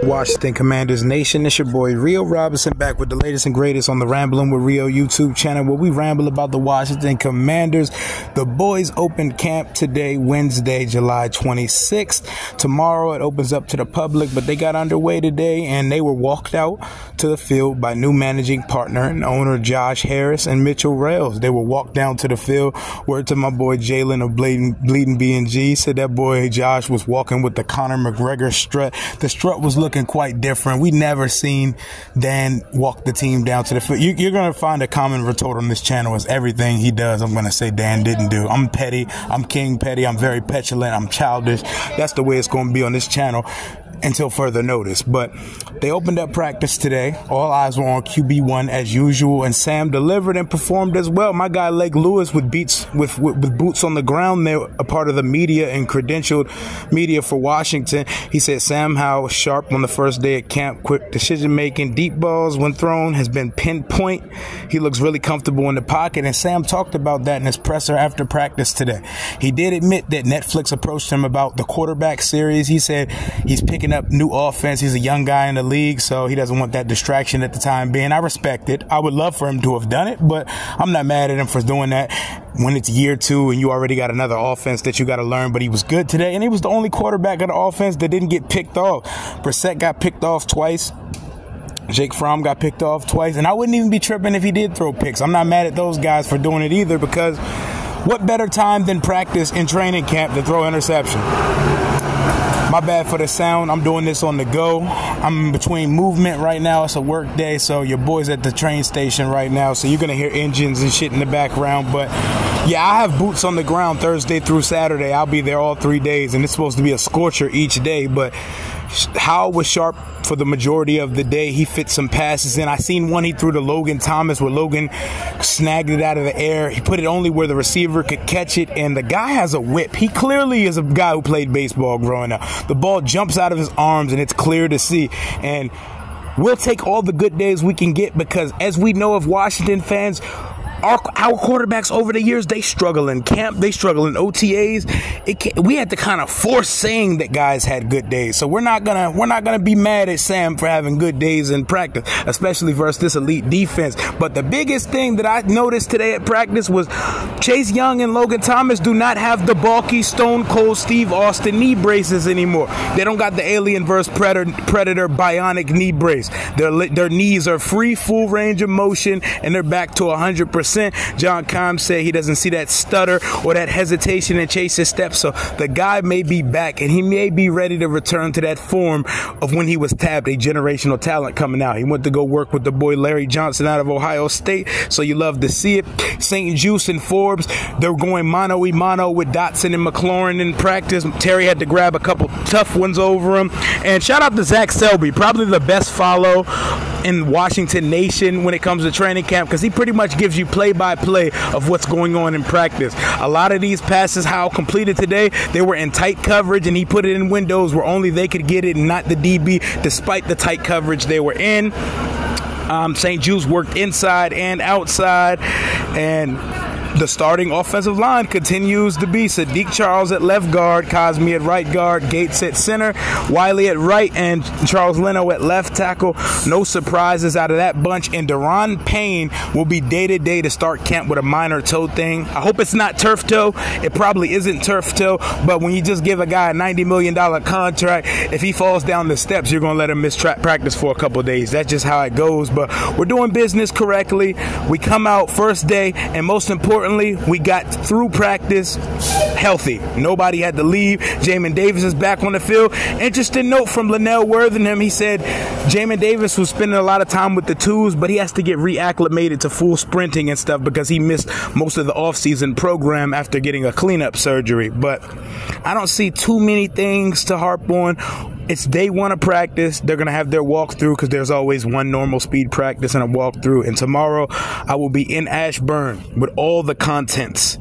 Washington Commanders Nation, it's your boy Rio Robinson back with the latest and greatest on the Ramblin' with Rio YouTube channel, where we ramble about the Washington Commanders. The boys open camp today, Wednesday, July 26th. Tomorrow it opens up to the public, but they got underway today and they were walked out to the field by new managing partner and owner Josh Harris and Mitchell Rails. They were walked down to the field. Word to my boy Jalen of Bleeding B&G, said that boy Josh was walking with the Conor McGregor strut. The strut was looking quite different. We never seen Dan walk the team down to the field. You're going to find a common retort on this channel is everything he does, I'm going to say Dan didn't do. I'm petty. I'm King Petty. I'm very petulant. I'm childish. That's the way it's going to be on this channel until further notice. But they opened up practice today. All eyes were on QB1 as usual, and Sam delivered and performed as well. My guy Lake Lewis with boots on the ground there, a part of the media and credentialed media for Washington. He said Sam Howell was sharp on the first day at camp, quick decision making, deep balls when thrown has been pinpoint. He looks really comfortable in the pocket, and Sam talked about that in his presser after practice today. He did admit that Netflix approached him about the quarterback series. He said he's picking up new offense. He's a young guy in the league, so he doesn't want that distraction at the time being. I respect it. I would love for him to have done it, but I'm not mad at him for doing that when it's year two and you already got another offense that you got to learn. But he was good today, and he was the only quarterback of the offense that didn't get picked off. Brissett got picked off twice. Jake Fromm got picked off twice, and I wouldn't even be tripping if he did throw picks. I'm not mad at those guys for doing it either, because what better time than practice in training camp to throw interception? My bad for the sound. I'm doing this on the go. I'm in between movement right now. It's a work day, so your boy's at the train station right now, so you're going to hear engines and shit in the background. But yeah, I have boots on the ground Thursday through Saturday. I'll be there all 3 days, and it's supposed to be a scorcher each day. But Howell was sharp for the majority of the day. He fit some passes in. I seen one he threw to Logan Thomas where Logan snagged it out of the air. He put it only where the receiver could catch it, and the guy has a whip. He clearly is a guy who played baseball growing up. The ball jumps out of his arms, and it's clear to see. And we'll take all the good days we can get, because as we know of Washington fans, our quarterbacks over the years, they struggle in camp, they struggle in OTAs. We had to kind of force saying that guys had good days. So we're not gonna be mad at Sam for having good days in practice, especially versus this elite defense. But the biggest thing that I noticed today at practice was Chase Young and Logan Thomas do not have the bulky Stone Cold Steve Austin knee braces anymore. They don't got the Alien vs. Predator bionic knee brace. Their knees are free, full range of motion, and they're back to 100%. John Keim said he doesn't see that stutter or that hesitation in Chase's steps, so the guy may be back, and he may be ready to return to that form of when he was tabbed, a generational talent coming out. He went to go work with the boy Larry Johnson out of Ohio State, so you love to see it. St. Juice and Forbes, they're going mano-a-mano with Dotson and McLaurin in practice. Terry had to grab a couple tough ones over him. And shout out to Zach Selby, probably the best follow in Washington Nation when it comes to training camp, because he pretty much gives you play-by-play of what's going on in practice. A lot of these passes Howell completed today, they were in tight coverage, and he put it in windows where only they could get it and not the DB, despite the tight coverage they were in. St. Jude's worked inside and outside, and the starting offensive line continues to be Sadiq Charles at left guard, Cosme at right guard, Gates at center, Wiley at right, and Charles Leno at left tackle. No surprises out of that bunch. And Deron Payne will be day-to-day to start camp with a minor toe thing. I hope it's not turf toe. It probably isn't turf toe, but when you just give a guy a $90 million contract, if he falls down the steps, you're going to let him miss practice for a couple of days. That's just how it goes. But we're doing business correctly. We come out first day, and most importantly, we got through practice healthy. Nobody had to leave. Jamin Davis is back on the field. Interesting note from Linnell Worthingham. He said Jamin Davis was spending a lot of time with the twos, but he has to get reacclimated to full sprinting and stuff because he missed most of the offseason program after getting a cleanup surgery. But I don't see too many things to harp on. It's day one of practice. They're going to have their walkthrough because there's always one normal speed practice and a walkthrough. And tomorrow I will be in Ashburn with all the contents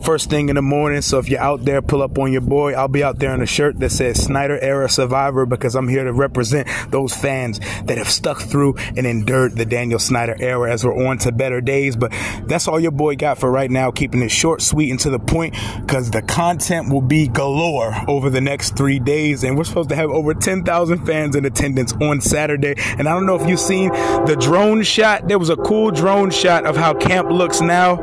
first thing in the morning. So if you're out there, pull up on your boy. I'll be out there in a shirt that says Snyder Era Survivor, because I'm here to represent those fans that have stuck through and endured the Daniel Snyder era as we're on to better days. But that's all your boy got for right now, keeping it short, sweet, and to the point, because the content will be galore over the next 3 days, and we're supposed to have over 10,000 fans in attendance on Saturday. And I don't know if you've seen the drone shot. There was a cool drone shot of how camp looks now.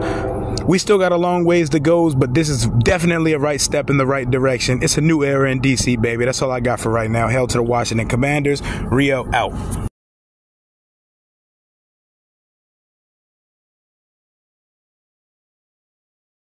We still got a long ways to go, but this is definitely a right step in the right direction. It's a new era in DC, baby. That's all I got for right now. Hail to the Washington Commanders. Rio out.